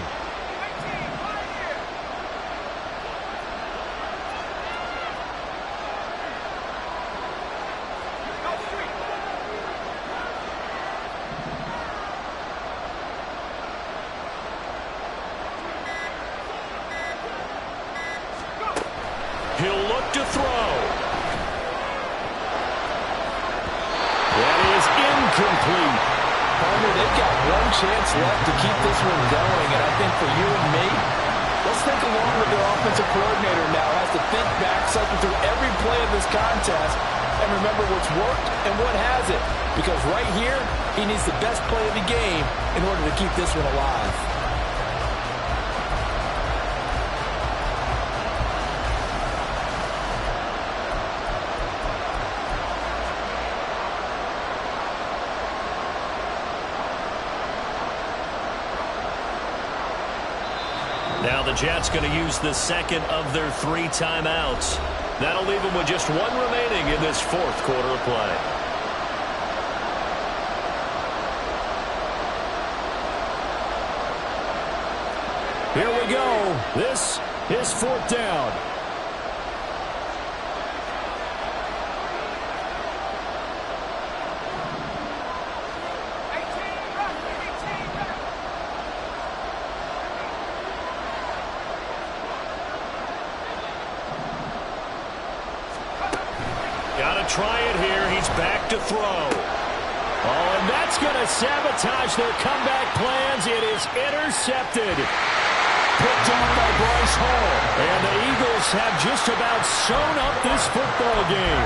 He'll look to throw. That is incomplete. Partner, they've got one chance left to keep this one going, and I think for you and me, let's think along with their offensive coordinator now. Has to think back, cycle through every play of this contest, and remember what's worked and what hasn't. Because right here, he needs the best play of the game in order to keep this one alive. Now the Jets going to use the 2nd of their 3 timeouts. That'll leave them with just 1 remaining in this 4th quarter of play. Here we go. This is 4th down. Gotta try it here. He's back to throw. Oh, and that's going to sabotage their comeback plans. It is intercepted. Picked off by Bryce Hall. And the Eagles have just about sewn up this football game.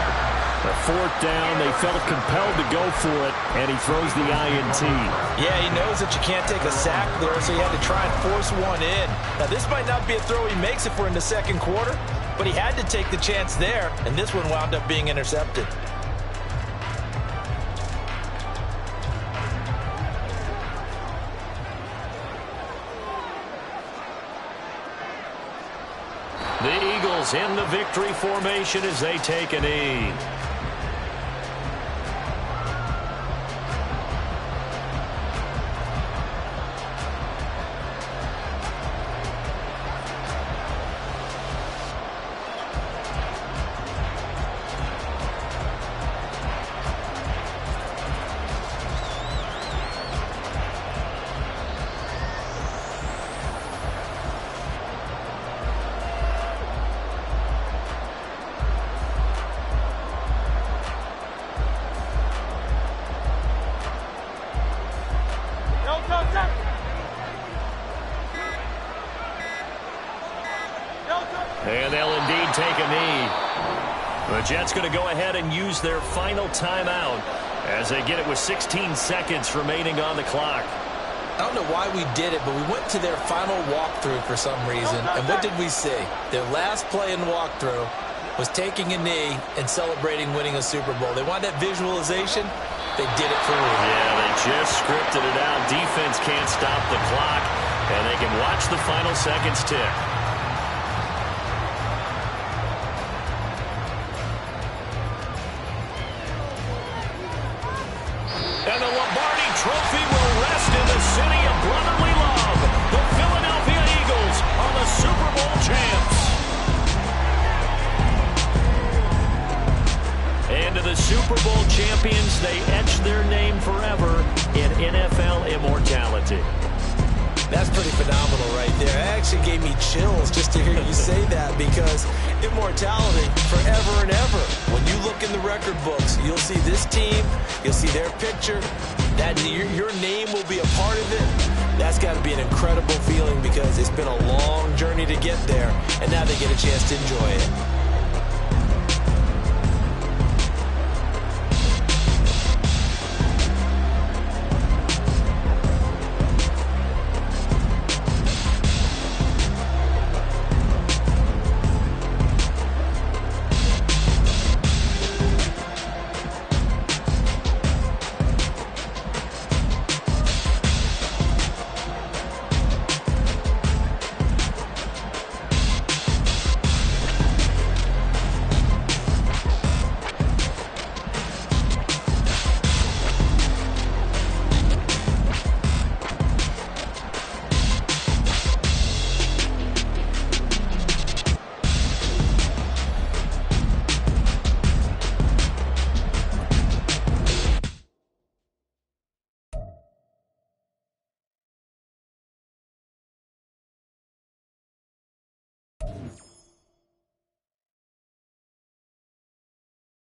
The 4th down, they felt compelled to go for it, and he throws the INT. Yeah, he knows that you can't take a sack there, so he had to try and force one in. Now, this might not be a throw he makes if we're in the 2nd quarter, but he had to take the chance there, and this one wound up being intercepted. The Eagles in the victory formation as they take a knee. And they'll indeed take a knee. The Jets going to go ahead and use their final timeout as they get it with 16 seconds remaining on the clock. I don't know why we did it, but we went to their final walkthrough for some reason. And what did we see? Their last play in walkthrough was taking a knee and celebrating winning a Super Bowl. They want that visualization. They did it for real. Yeah, they just scripted it out. Defense can't stop the clock, and they can watch the final seconds tick. And the Lombardi Trophy will rest in the city of brotherly love. The Philadelphia Eagles are the Super Bowl champs. And to the Super Bowl champions, they etch their name forever in NFL immortality. That's pretty phenomenal right there. It actually gave me chills just to hear you say that, because immortality forever and ever. When you look in the record books, you'll see this team, you'll see their picture, that your name will be a part of it. That's got to be an incredible feeling, because it's been a long journey to get there, and now they get a chance to enjoy it.